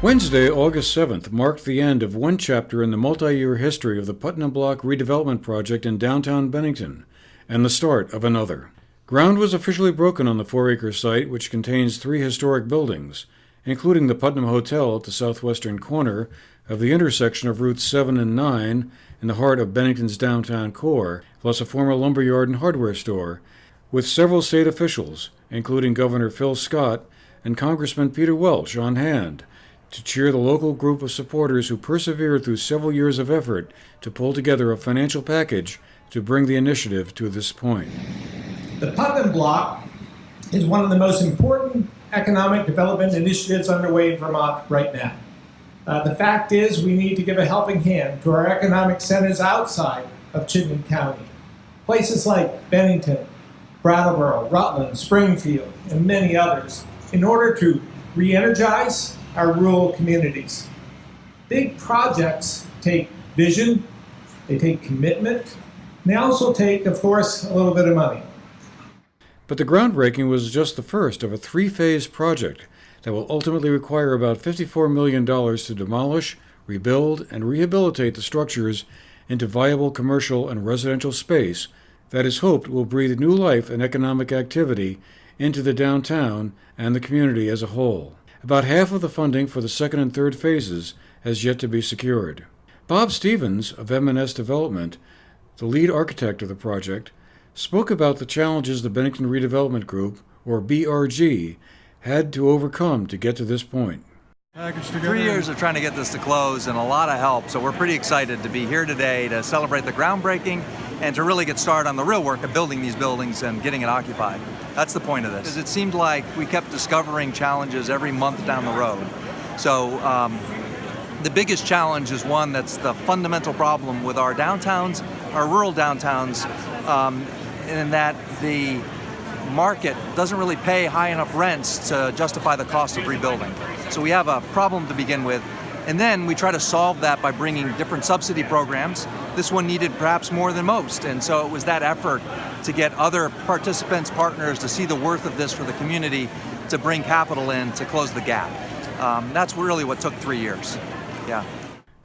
Wednesday, August 7th, marked the end of one chapter in the multi-year history of the Putnam Block Redevelopment Project in downtown Bennington, and the start of another. Ground was officially broken on the 4-acre site, which contains 3 historic buildings, including the Putnam Hotel at the southwestern corner of the intersection of Routes 7 and 9 in the heart of Bennington's downtown core, plus a former lumberyard and hardware store, with several state officials, including Governor Phil Scott and Congressman Peter Welch, on hand to cheer the local group of supporters who persevered through several years of effort to pull together a financial package to bring the initiative to this point. The Putnam Block is one of the most important economic development initiatives underway in Vermont right now. The fact is, we need to give a helping hand to our economic centers outside of Chittenden County. Places like Bennington, Brattleboro, Rutland, Springfield, and many others, in order to re-energize our rural communities. Big projects take vision, they take commitment, and they also take, of course, a little bit of money. But the groundbreaking was just the first of a 3-phase project that will ultimately require about $54 million to demolish, rebuild, and rehabilitate the structures into viable commercial and residential space that is hoped will breathe new life and economic activity into the downtown and the community as a whole. About half of the funding for the second and third phases has yet to be secured. Bob Stevens of M&S Development, the lead architect of the project, spoke about the challenges the Bennington Redevelopment Group, or BRG, had to overcome to get to this point. 3 years of trying to get this to close and a lot of help, so we're pretty excited to be here today to celebrate the groundbreaking and to really get started on the real work of building these buildings and getting it occupied. That's the point of this. It seemed like we kept discovering challenges every month down the road. So the biggest challenge is one that's the fundamental problem with our downtowns, our rural downtowns, in that the market doesn't really pay high enough rents to justify the cost of rebuilding. So we have a problem to begin with. And then we try to solve that by bringing different subsidy programs. This one needed perhaps more than most. And so it was that effort to get other participants, partners, to see the worth of this for the community, to bring capital in to close the gap. That's really what took 3 years. Yeah.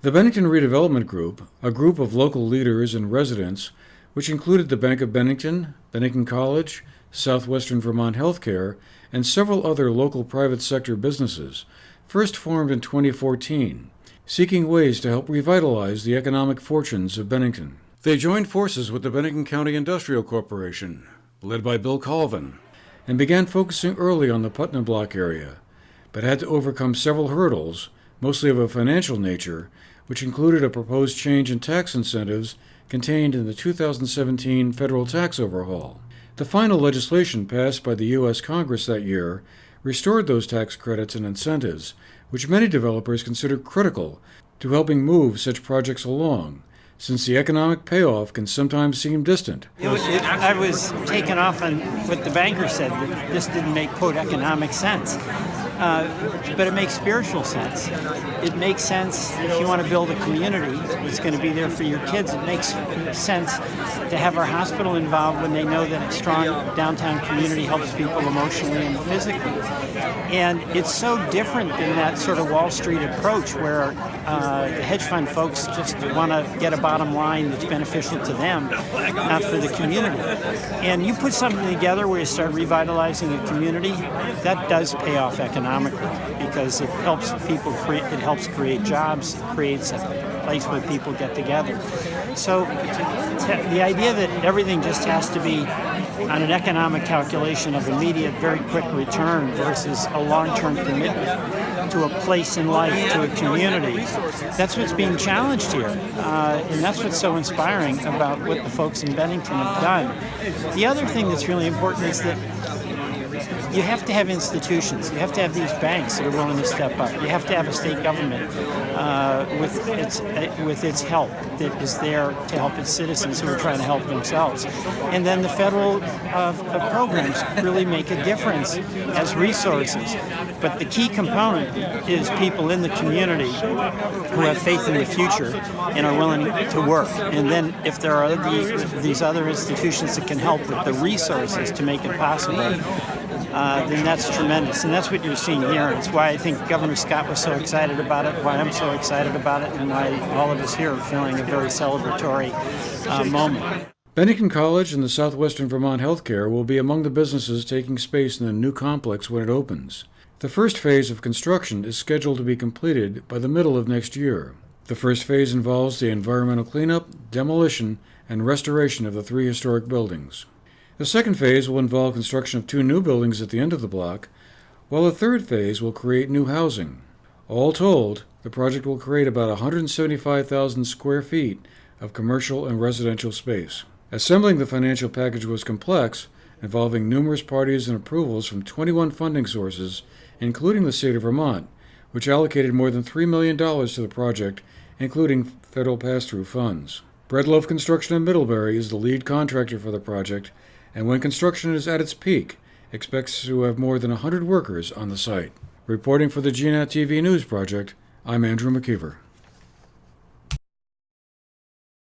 The Bennington Redevelopment Group, a group of local leaders and residents, which included the Bank of Bennington, Bennington College, Southwestern Vermont Healthcare, and several other local private sector businesses, first formed in 2014, seeking ways to help revitalize the economic fortunes of Bennington. They joined forces with the Bennington County Industrial Corporation, led by Bill Colvin, and began focusing early on the Putnam Block area, but had to overcome several hurdles, mostly of a financial nature, which included a proposed change in tax incentives contained in the 2017 federal tax overhaul. The final legislation passed by the U.S. Congress that year restored those tax credits and incentives, which many developers consider critical to helping move such projects along, since the economic payoff can sometimes seem distant. I was taken off on what the banker said, that this didn't make, quote, economic sense. But it makes spiritual sense. It makes sense if you want to build a community that's going to be there for your kids. It makes sense to have our hospital involved when they know that a strong downtown community helps people emotionally and physically. And it's so different than that sort of Wall Street approach where the hedge fund folks just want to get a bottom line that's beneficial to them, not for the community. And you put something together where you start revitalizing a community, that does pay off economically because it helps people it helps create jobs, it creates a place where people get together. So the idea that everything just has to be on an economic calculation of immediate, very quick return versus a long-term commitment to a place in life, to a community, that's what's being challenged here. And that's what's so inspiring about what the folks in Bennington have done. The other thing that's really important is that you have to have institutions. You have to have these banks that are willing to step up. You have to have a state government with its help that is there to help its citizens who are trying to help themselves. And then the federal programs really make a difference as resources. But the key component is people in the community who have faith in the future and are willing to work. And then if there are these other institutions that can help with the resources to make it possible, then that's tremendous. And that's what you're seeing here. It's why I think Governor Scott was so excited about it, why I'm so excited about it, and why all of us here are feeling a very celebratory moment. Bennington College and the Southwestern Vermont Healthcare will be among the businesses taking space in the new complex when it opens. The first phase of construction is scheduled to be completed by the middle of next year. The first phase involves the environmental cleanup, demolition, and restoration of the 3 historic buildings. The second phase will involve construction of 2 new buildings at the end of the block, while the third phase will create new housing. All told, the project will create about 175,000 square feet of commercial and residential space. Assembling the financial package was complex, involving numerous parties and approvals from 21 funding sources, including the state of Vermont, which allocated more than $3 million to the project, including federal pass-through funds. Breadloaf Construction in Middlebury is the lead contractor for the project, and when construction is at its peak, expects to have more than 100 workers on the site. Reporting for the GNAT-TV News Project, I'm Andrew McKeever.